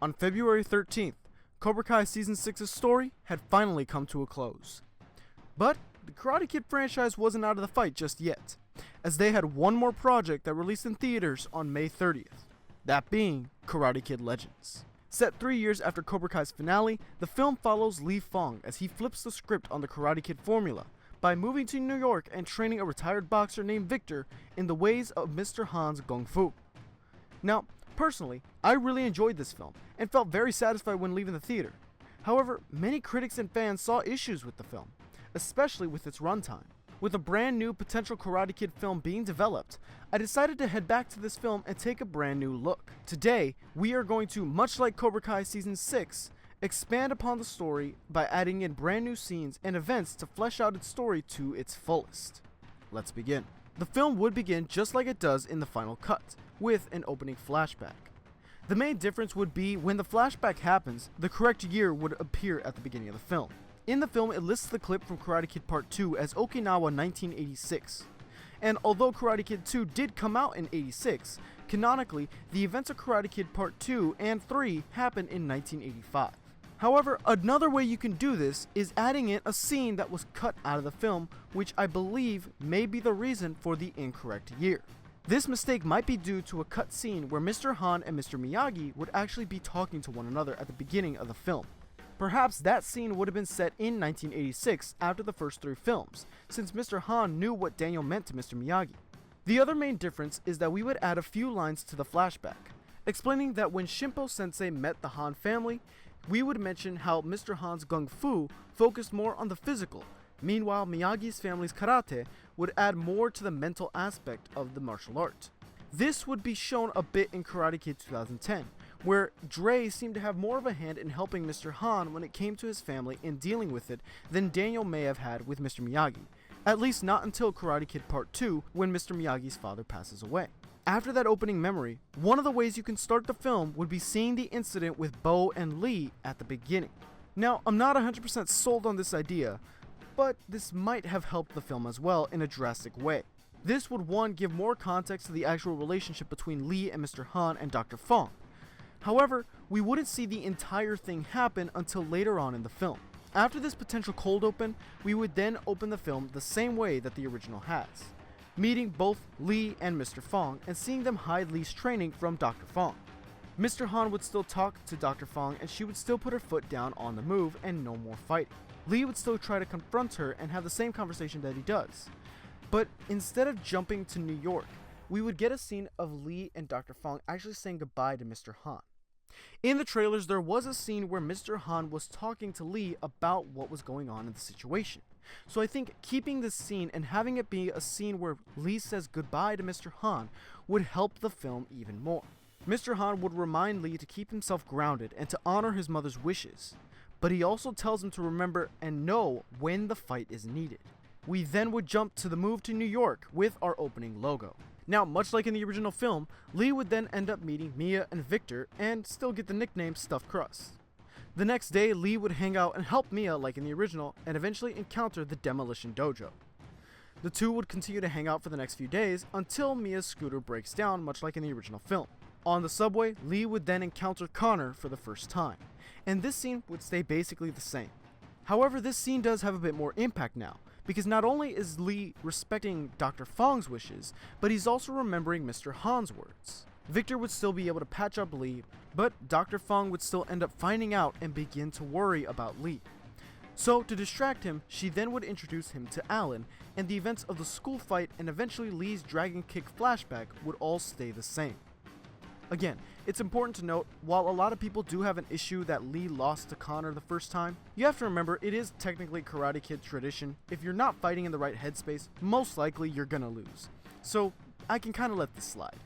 On February 13th, Cobra Kai Season 6's story had finally come to a close. But the Karate Kid franchise wasn't out of the fight just yet, as they had one more project that released in theaters on May 30th, that being Karate Kid Legends. Set 3 years after Cobra Kai's finale, the film follows Lee Fong as he flips the script on the Karate Kid formula by moving to New York and training a retired boxer named Victor in the ways of Mr. Han's Kung Fu. Now, personally, I really enjoyed this film and felt very satisfied when leaving the theater. However, many critics and fans saw issues with the film, especially with its runtime. With a brand new potential Karate Kid film being developed, I decided to head back to this film and take a brand new look. Today, we are going to, much like Cobra Kai Season 6, expand upon the story by adding in brand new scenes and events to flesh out its story to its fullest. Let's begin. The film would begin just like it does in the final cut, with an opening flashback. The main difference would be when the flashback happens, the correct year would appear at the beginning of the film. In the film, it lists the clip from Karate Kid Part 2 as Okinawa 1986. And although Karate Kid 2 did come out in 86, canonically, the events of Karate Kid Part 2 and 3 happened in 1985. However, another way you can do this is adding in a scene that was cut out of the film, which I believe may be the reason for the incorrect year. This mistake might be due to a cut scene where Mr. Han and Mr. Miyagi would actually be talking to one another at the beginning of the film. Perhaps that scene would have been set in 1986 after the first 3 films, since Mr. Han knew what Daniel meant to Mr. Miyagi. The other main difference is that we would add a few lines to the flashback, explaining that when Shimpo Sensei met the Han family, we would mention how Mr. Han's Kung Fu focused more on the physical. Meanwhile, Miyagi's family's karate would add more to the mental aspect of the martial art. This would be shown a bit in Karate Kid 2010, where Dre seemed to have more of a hand in helping Mr. Han when it came to his family and dealing with it than Daniel may have had with Mr. Miyagi, at least not until Karate Kid Part 2 when Mr. Miyagi's father passes away. After that opening memory, one of the ways you can start the film would be seeing the incident with Bo and Lee at the beginning. Now, I'm not 100% sold on this idea, but this might have helped the film as well in a drastic way. This would, one, give more context to the actual relationship between Lee and Mr. Han and Dr. Fong. However, we wouldn't see the entire thing happen until later on in the film. After this potential cold open, we would then open the film the same way that the original has, meeting both Lee and Mr. Fong and seeing them hide Lee's training from Dr. Fong. Mr. Han would still talk to Dr. Fong and she would still put her foot down on the move and no more fighting. Lee would still try to confront her and have the same conversation that he does. But instead of jumping to New York, we would get a scene of Lee and Dr. Fong actually saying goodbye to Mr. Han. In the trailers, there was a scene where Mr. Han was talking to Lee about what was going on in the situation. So I think keeping this scene and having it be a scene where Lee says goodbye to Mr. Han would help the film even more. Mr. Han would remind Lee to keep himself grounded and to honor his mother's wishes, but he also tells him to remember and know when the fight is needed. We then would jump to the move to New York with our opening logo. Now, much like in the original film, Lee would then end up meeting Mia and Victor and still get the nickname Stuffed Crust. The next day, Lee would hang out and help Mia like in the original and eventually encounter the Demolition Dojo. The two would continue to hang out for the next few days until Mia's scooter breaks down, much like in the original film. On the subway, Lee would then encounter Connor for the first time, and this scene would stay basically the same. However, this scene does have a bit more impact now, because not only is Lee respecting Dr. Fong's wishes, but he's also remembering Mr. Han's words. Victor would still be able to patch up Lee, but Dr. Fong would still end up finding out and begin to worry about Lee. So, to distract him, she then would introduce him to Alan, and the events of the school fight and eventually Lee's dragon kick flashback would all stay the same. Again, it's important to note, while a lot of people do have an issue that Lee lost to Connor the first time, you have to remember it is technically Karate Kid tradition. If you're not fighting in the right headspace, most likely you're gonna lose. So, I can kinda let this slide.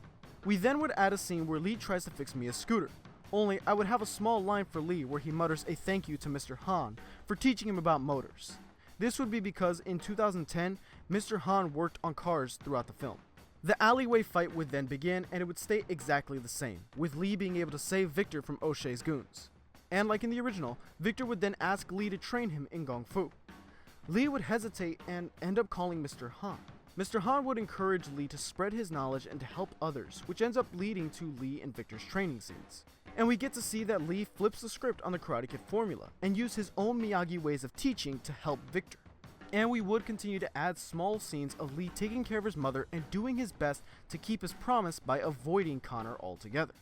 We then would add a scene where Lee tries to fix Mia's scooter, only I would have a small line for Lee where he mutters a thank you to Mr. Han for teaching him about motors. This would be because in 2010, Mr. Han worked on cars throughout the film. The alleyway fight would then begin, and it would stay exactly the same, with Lee being able to save Victor from O'Shea's goons. And like in the original, Victor would then ask Lee to train him in Kung Fu. Lee would hesitate and end up calling Mr. Han. Mr. Han would encourage Lee to spread his knowledge and to help others, which ends up leading to Lee and Victor's training scenes. And we get to see that Lee flips the script on the Karate Kid formula and use his own Miyagi ways of teaching to help Victor. And we would continue to add small scenes of Lee taking care of his mother and doing his best to keep his promise by avoiding Connor altogether.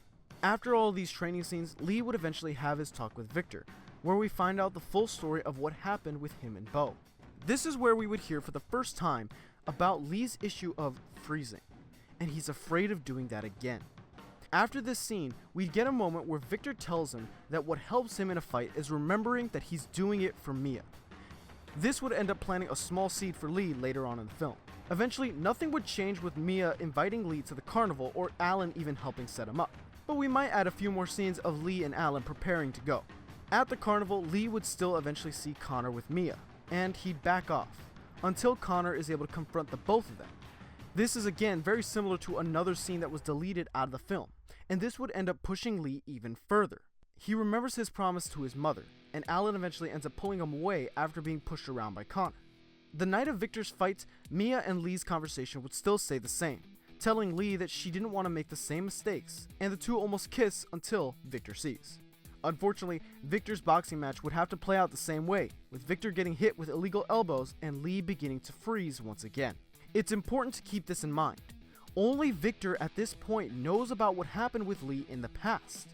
After all these training scenes, Lee would eventually have his talk with Victor, where we find out the full story of what happened with him and Bo. This is where we would hear for the first time about Lee's issue of freezing, and he's afraid of doing that again. After this scene, we get a moment where Victor tells him that what helps him in a fight is remembering that he's doing it for Mia. This would end up planting a small seed for Lee later on in the film. Eventually, nothing would change with Mia inviting Lee to the carnival or Alan even helping set him up, but we might add a few more scenes of Lee and Alan preparing to go. At the carnival, Lee would still eventually see Connor with Mia, and he'd back off, until Connor is able to confront the both of them. This is again very similar to another scene that was deleted out of the film, and this would end up pushing Lee even further. He remembers his promise to his mother, and Alan eventually ends up pulling him away after being pushed around by Connor. The night of Victor's fight, Mia and Lee's conversation would still stay the same, telling Lee that she didn't want to make the same mistakes, and the two almost kiss until Victor sees. Unfortunately, Victor's boxing match would have to play out the same way, with Victor getting hit with illegal elbows and Lee beginning to freeze once again. It's important to keep this in mind. Only Victor at this point knows about what happened with Lee in the past.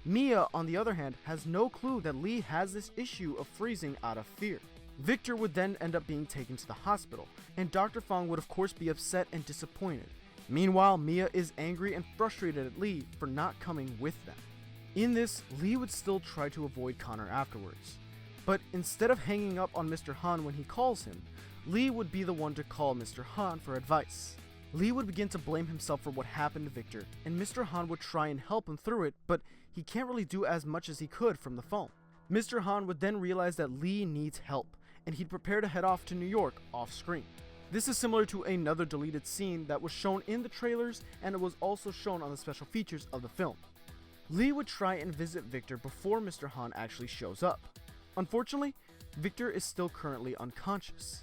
Mia, on the other hand, has no clue that Lee has this issue of freezing out of fear. Victor would then end up being taken to the hospital, and Dr. Fong would of course be upset and disappointed. Meanwhile, Mia is angry and frustrated at Lee for not coming with them. In this, Lee would still try to avoid Connor afterwards. But instead of hanging up on Mr. Han when he calls him, Lee would be the one to call Mr. Han for advice. Lee would begin to blame himself for what happened to Victor, and Mr. Han would try and help him through it, but he can't really do as much as he could from the phone. Mr. Han would then realize that Lee needs help, and he'd prepare to head off to New York off screen. This is similar to another deleted scene that was shown in the trailers, and it was also shown on the special features of the film. Lee would try and visit Victor before Mr. Han actually shows up. Unfortunately, Victor is still currently unconscious.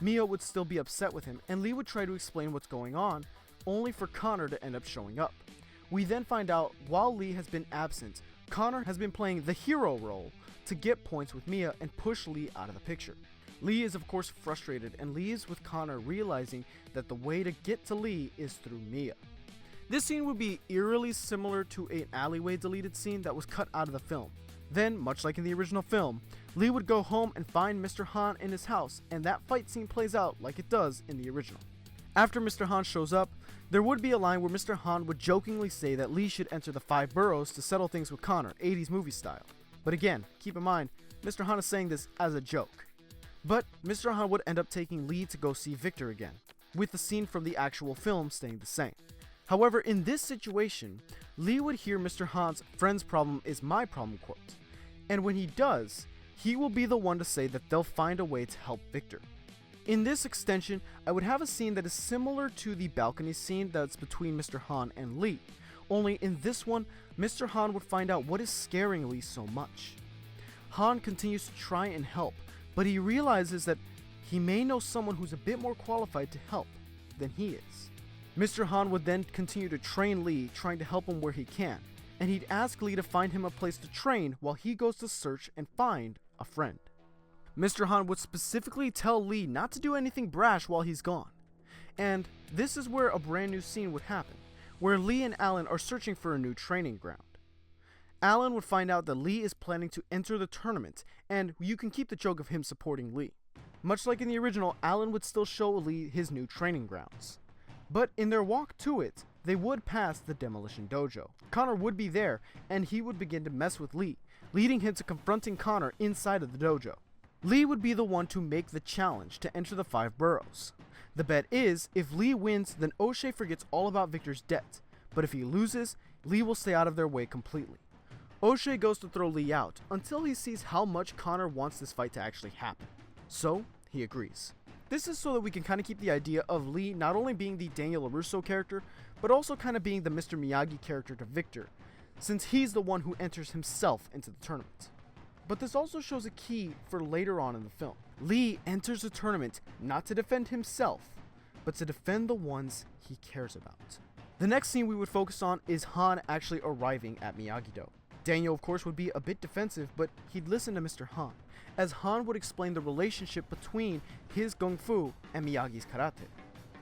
Mia would still be upset with him, and Lee would try to explain what's going on, only for Connor to end up showing up. We then find out while Lee has been absent, Connor has been playing the hero role to get points with Mia and push Lee out of the picture. Lee is of course frustrated and leaves with Connor, realizing that the way to get to Lee is through Mia. This scene would be eerily similar to an alleyway deleted scene that was cut out of the film. Then, much like in the original film, Lee would go home and find Mr. Han in his house, and that fight scene plays out like it does in the original. After Mr. Han shows up, there would be a line where Mr. Han would jokingly say that Lee should enter the 5 boroughs to settle things with Connor, 80s movie style. But again, keep in mind, Mr. Han is saying this as a joke. But Mr. Han would end up taking Lee to go see Victor again, with the scene from the actual film staying the same. However, in this situation, Lee would hear Mr. Han's "friend's problem is my problem" quote, and when he does, he will be the one to say that they'll find a way to help Victor. In this extension, I would have a scene that is similar to the balcony scene that's between Mr. Han and Lee, only in this one, Mr. Han would find out what is scaring Lee so much. Han continues to try and help, but he realizes that he may know someone who's a bit more qualified to help than he is. Mr. Han would then continue to train Lee, trying to help him where he can, and he'd ask Lee to find him a place to train while he goes to search and find a friend. Mr. Han would specifically tell Lee not to do anything brash while he's gone. And this is where a brand new scene would happen, where Lee and Alan are searching for a new training ground. Alan would find out that Lee is planning to enter the tournament, and you can keep the joke of him supporting Lee. Much like in the original, Alan would still show Lee his new training grounds. But in their walk to it, they would pass the Demolition Dojo. Connor would be there, and he would begin to mess with Lee, leading him to confronting Connor inside of the dojo. Lee would be the one to make the challenge to enter the 5 boroughs. The bet is, if Lee wins, then O'Shea forgets all about Victor's debt, but if he loses, Lee will stay out of their way completely. O'Shea goes to throw Lee out, until he sees how much Connor wants this fight to actually happen. So, he agrees. This is so that we can kind of keep the idea of Lee not only being the Daniel LaRusso character, but also kind of being the Mr. Miyagi character to Victor, since he's the one who enters himself into the tournament. But this also shows a key for later on in the film. Lee enters the tournament not to defend himself, but to defend the ones he cares about. The next scene we would focus on is Han actually arriving at Miyagi-Do. Daniel, of course, would be a bit defensive, but he'd listen to Mr. Han, as Han would explain the relationship between his Kung Fu and Miyagi's Karate.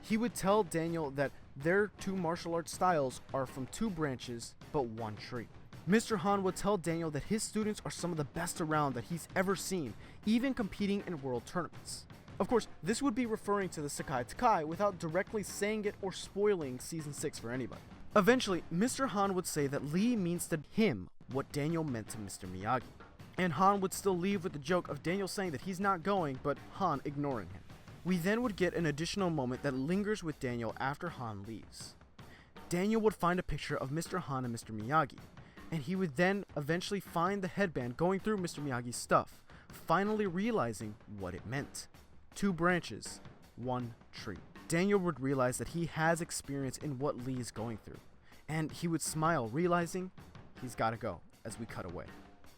He would tell Daniel that their two martial arts styles are from two branches, but one tree. Mr. Han would tell Daniel that his students are some of the best around that he's ever seen, even competing in world tournaments. Of course, this would be referring to the Sekai Takai without directly saying it or spoiling Season 6 for anybody. Eventually, Mr. Han would say that Lee means to him what Daniel meant to Mr. Miyagi. And Han would still leave with the joke of Daniel saying that he's not going, but Han ignoring him. We then would get an additional moment that lingers with Daniel after Han leaves. Daniel would find a picture of Mr. Han and Mr. Miyagi, and he would then eventually find the headband going through Mr. Miyagi's stuff, finally realizing what it meant. Two branches, one tree. Daniel would realize that he has experience in what Lee is going through, and he would smile, realizing he's gotta go, as we cut away.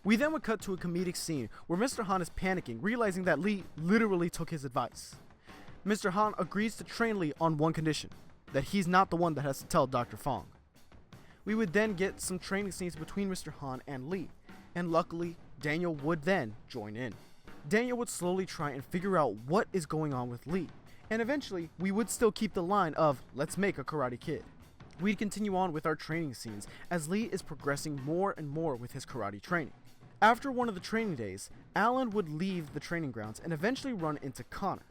We then would cut to a comedic scene where Mr. Han is panicking, realizing that Lee literally took his advice. Mr. Han agrees to train Lee on one condition, that he's not the one that has to tell Dr. Fong. We would then get some training scenes between Mr. Han and Lee, and luckily, Daniel would then join in. Daniel would slowly try and figure out what is going on with Lee, and eventually, we would still keep the line of, let's make a Karate Kid. We'd continue on with our training scenes, as Lee is progressing more and more with his karate training. After one of the training days, Alan would leave the training grounds and eventually run into Connor.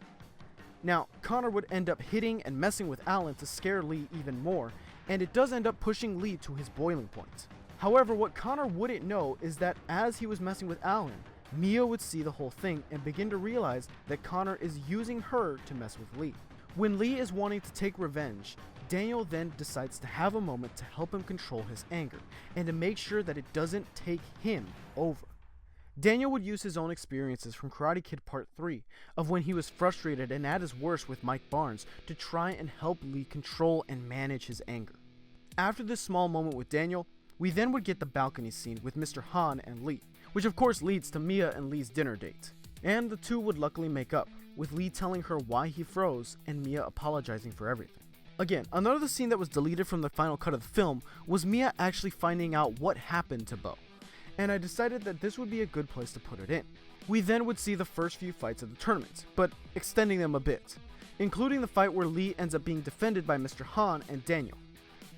Now, Connor would end up hitting and messing with Alan to scare Lee even more, and it does end up pushing Lee to his boiling point. However, what Connor wouldn't know is that as he was messing with Alan, Mia would see the whole thing and begin to realize that Connor is using her to mess with Lee. When Lee is wanting to take revenge, Daniel then decides to have a moment to help him control his anger and to make sure that it doesn't take him over. Daniel would use his own experiences from Karate Kid Part 3 of when he was frustrated and at his worst with Mike Barnes to try and help Lee control and manage his anger. After this small moment with Daniel, we then would get the balcony scene with Mr. Han and Lee, which of course leads to Mia and Lee's dinner date. And the two would luckily make up, with Lee telling her why he froze and Mia apologizing for everything. Again, another scene that was deleted from the final cut of the film was Mia actually finding out what happened to Bo, and I decided that this would be a good place to put it in. We then would see the first few fights of the tournament, but extending them a bit, including the fight where Lee ends up being defended by Mr. Han and Daniel.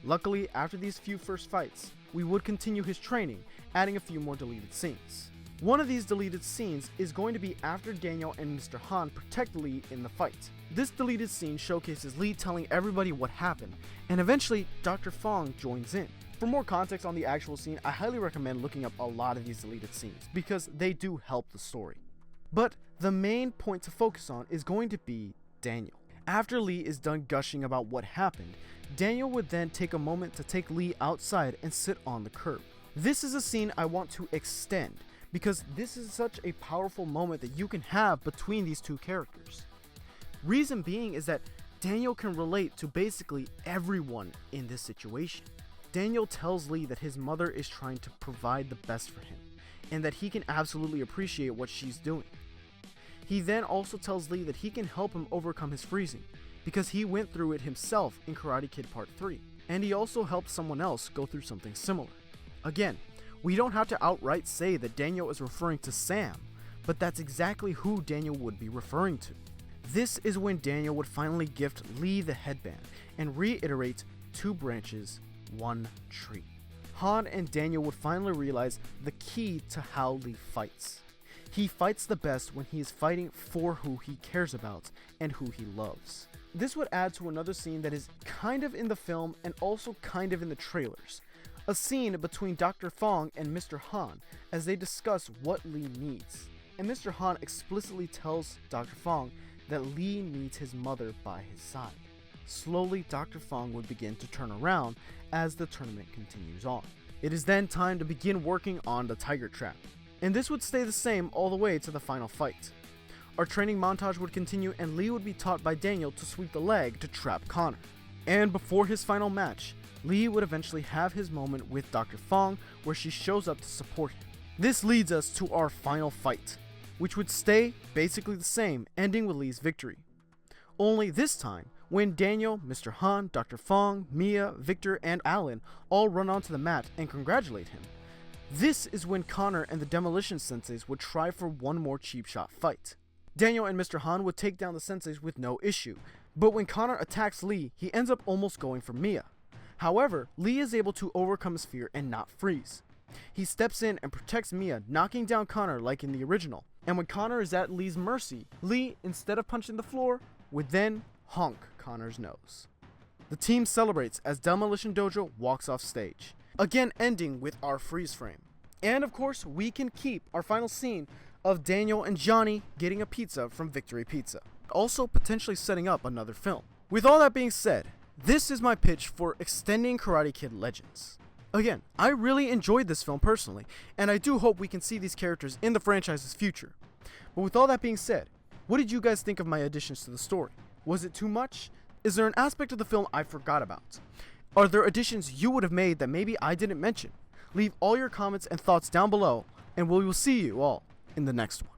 Luckily, after these few first fights, we would continue his training, adding a few more deleted scenes. One of these deleted scenes is going to be after Daniel and Mr. Han protect Lee in the fight. This deleted scene showcases Lee telling everybody what happened, and eventually Dr. Fong joins in. For more context on the actual scene, I highly recommend looking up a lot of these deleted scenes, because they do help the story. But the main point to focus on is going to be Daniel. After Lee is done gushing about what happened, Daniel would then take a moment to take Lee outside and sit on the curb. This is a scene I want to extend, because this is such a powerful moment that you can have between these two characters. Reason being is that Daniel can relate to basically everyone in this situation. Daniel tells Lee that his mother is trying to provide the best for him, and that he can absolutely appreciate what she's doing. He then also tells Lee that he can help him overcome his freezing, because he went through it himself in Karate Kid Part 3, and he also helped someone else go through something similar. Again, we don't have to outright say that Daniel is referring to Sam, but that's exactly who Daniel would be referring to. This is when Daniel would finally gift Lee the headband and reiterate 2 branches, 1 tree. Han and Daniel would finally realize the key to how Lee fights. He fights the best when he is fighting for who he cares about and who he loves. This would add to another scene that is kind of in the film and also kind of in the trailers. A scene between Dr. Fong and Mr. Han as they discuss what Lee needs. And Mr. Han explicitly tells Dr. Fong that Lee needs his mother by his side. Slowly, Dr. Fong would begin to turn around as the tournament continues on. It is then time to begin working on the tiger trap, and this would stay the same all the way to the final fight. Our training montage would continue and Lee would be taught by Daniel to sweep the leg to trap Connor. And before his final match, Lee would eventually have his moment with Dr. Fong where she shows up to support him. This leads us to our final fight, which would stay basically the same, ending with Lee's victory. Only this time, when Daniel, Mr. Han, Dr. Fong, Mia, Victor, and Alan all run onto the mat and congratulate him, This is when Connor and the Demolition Senseis would try for one more cheap shot fight. Daniel and Mr. Han would take down the Senseis with no issue, but when Connor attacks Lee, he ends up almost going for Mia. However, Lee is able to overcome his fear and not freeze. He steps in and protects Mia, knocking down Connor like in the original. And when Connor is at Lee's mercy, Lee, instead of punching the floor, would then honk Connor's nose. The team celebrates as Demolition Dojo walks off stage, again ending with our freeze frame. And of course, we can keep our final scene of Daniel and Johnny getting a pizza from Victory Pizza, also potentially setting up another film. With all that being said, this is my pitch for extending Karate Kid Legends. Again, I really enjoyed this film personally, and I do hope we can see these characters in the franchise's future. But with all that being said, what did you guys think of my additions to the story? Was it too much? Is there an aspect of the film I forgot about? Are there additions you would have made that maybe I didn't mention? Leave all your comments and thoughts down below, and we will see you all in the next one.